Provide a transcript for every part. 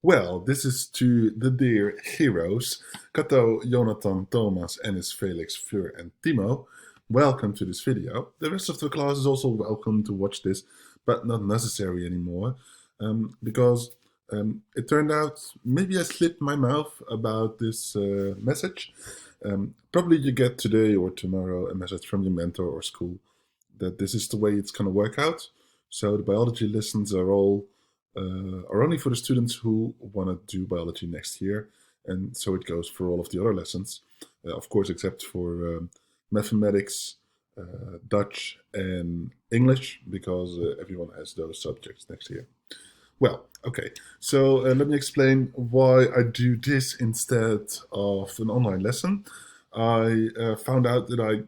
Well, this is to the dear heroes, Kato, Jonathan, Thomas, Ennis, Felix, Fleur, and Timo. Welcome to this video. The rest of the class is also welcome to watch this, but not necessary anymore, because it turned out maybe I slipped my mouth about this message. Probably you get today or tomorrow a message from your mentor or school that this is the way it's going to work out. So the biology lessons are only for the students who want to do biology next year, and so it goes for all of the other lessons, of course, except for mathematics, Dutch, and English, because everyone has those subjects next year. Well, okay, so let me explain why I do this instead of an online lesson. I found out that I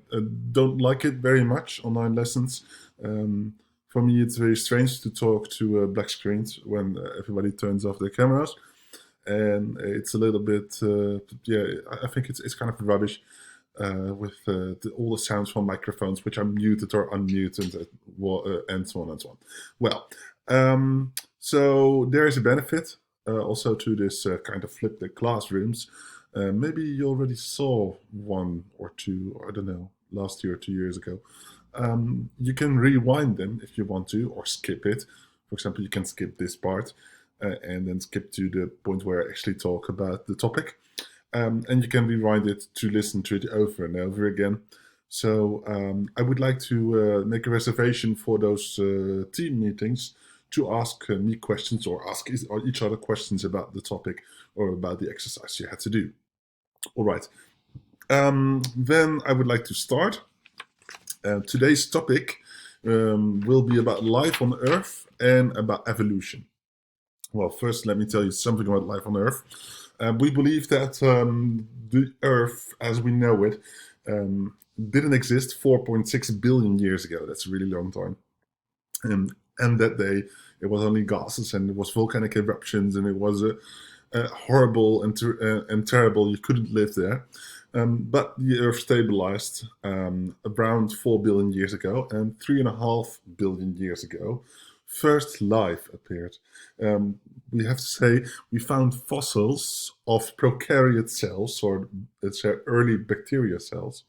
don't like it very much, online lessons. Um, for me, it's very strange to talk to black screens when everybody turns off their cameras. And it's a little bit, yeah, I think it's kind of rubbish with all the sounds from microphones, which are muted or unmuted, and so on and so on. Well, so there is a benefit also to this kind of flipped classrooms. Maybe you already saw one or two, I don't know, last year or 2 years ago. You can rewind them if you want to, or skip it. For example, you can skip this part and then skip to the point where I actually talk about the topic. And you can rewind it to listen to it over and over again. So I would like to make a reservation for those team meetings to ask me questions or ask each other questions about the topic or about the exercise you had to do. All right. Then I would like to start. Today's topic will be about life on Earth and about evolution. Well, first, let me tell you something about life on Earth. We believe that the Earth, as we know it, didn't exist 4.6 billion years ago. That's a really long time. And that day, it was only gases, and it was volcanic eruptions, and it was horrible and terrible. You couldn't live there. But the Earth stabilized around 4 billion years ago, and 3.5 billion years ago, first life appeared. We have to say we found fossils of prokaryote cells, or let's say early bacteria cells,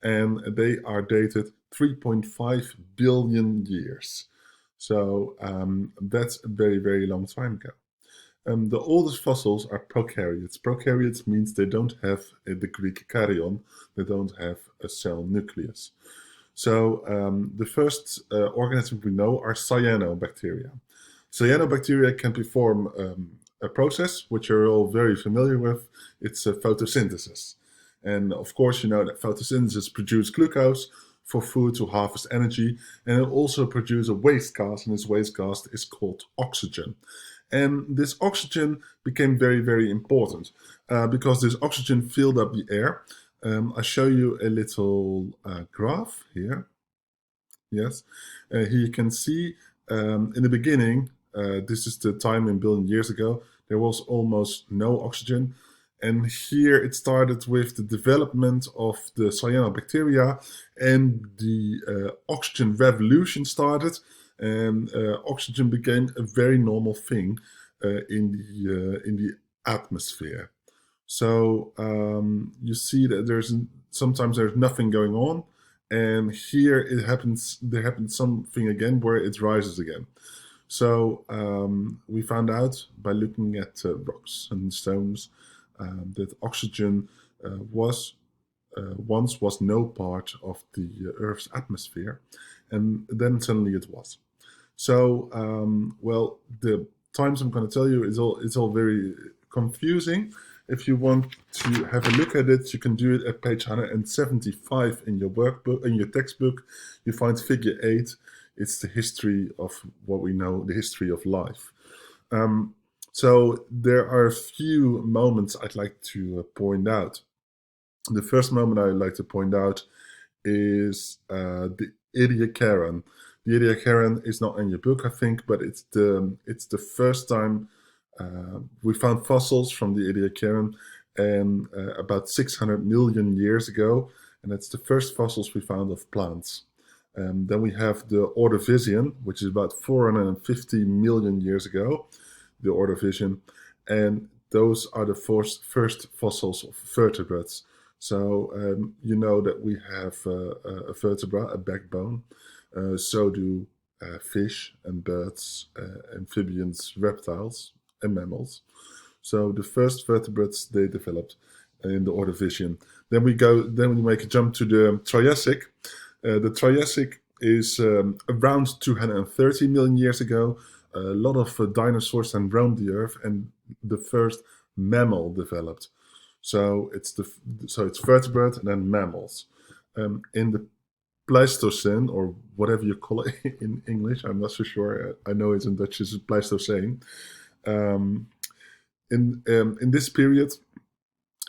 and they are dated 3.5 billion years. So that's a very, very long time ago. The oldest fossils are prokaryotes. Prokaryotes means they don't have the Greek karyon, they don't have a cell nucleus. So the first organisms we know are cyanobacteria. Cyanobacteria can perform a process which you're all very familiar with. It's photosynthesis. And of course, you know that photosynthesis produces glucose for food to harvest energy, and it also produces a waste gas, and this waste gas is called oxygen. And this oxygen became very, very important because this oxygen filled up the air. I'll show you a little graph here. Yes, here you can see in the beginning, this is the time in billion years ago, there was almost no oxygen. And here it started with the development of the cyanobacteria, and the oxygen revolution started, and oxygen became a very normal thing in the atmosphere. So you see that sometimes there's nothing going on, and here there happens something again where it rises again. So we found out by looking at rocks and stones that oxygen once was no part of the Earth's atmosphere, and then suddenly it was. So, well, the times I'm going to tell you it's all very confusing. If you want to have a look at it, you can do it at page 175 in your workbook, in your textbook. You find figure 8. It's the history of what we know, the history of life. So there are a few moments I'd like to point out. The first moment I'd like to point out is the Ediacaran. The Ediacaran is not in your book, I think, but it's the first time we found fossils from the Ediacaran, and about 600 million years ago, and that's the first fossils we found of plants. Then we have the Ordovician, which is about 450 million years ago. the Ordovician, and those are the first fossils of vertebrates. So you know that we have a vertebra, a backbone. So do fish and birds, amphibians, reptiles, and mammals. So the first vertebrates they developed in the Ordovician. Then we make a jump to the Triassic. The Triassic is around 230 million years ago. A lot of dinosaurs then roamed the Earth, and the first mammal developed. So it's vertebrate and then mammals. In the Pleistocene, or whatever you call it in English, I'm not so sure. I know it's in Dutch it's Pleistocene. Um, in this period,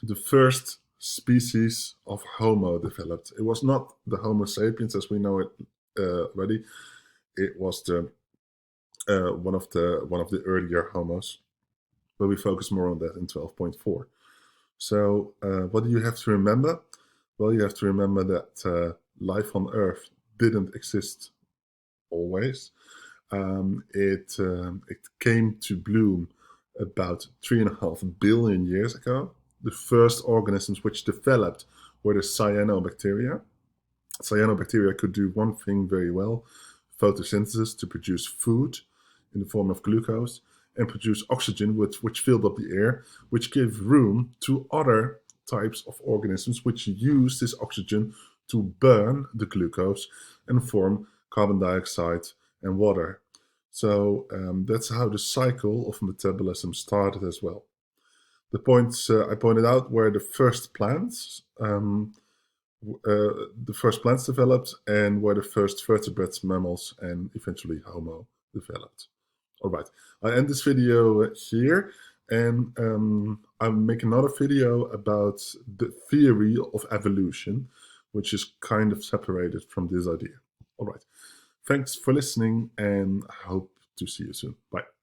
the first species of Homo developed. It was not the Homo sapiens as we know it already. It was the one of the earlier Homos, but we focus more on that in 12.4. So what do you have to remember? Well, you have to remember that life on Earth didn't exist always. It came to bloom about 3.5 billion years ago. The first organisms which developed were the cyanobacteria. Cyanobacteria could do one thing very well: photosynthesis, to produce food in the form of glucose, and produce oxygen, which filled up the air, which gave room to other types of organisms which use this oxygen to burn the glucose and form carbon dioxide and water. So that's how the cycle of metabolism started as well. The points I pointed out were the first plants. The first plants developed, and where the first vertebrates, mammals, and eventually Homo developed. All right, I end this video here, and I'll make another video about the theory of evolution, which is kind of separated from this idea. All right, thanks for listening, and I hope to see you soon. Bye.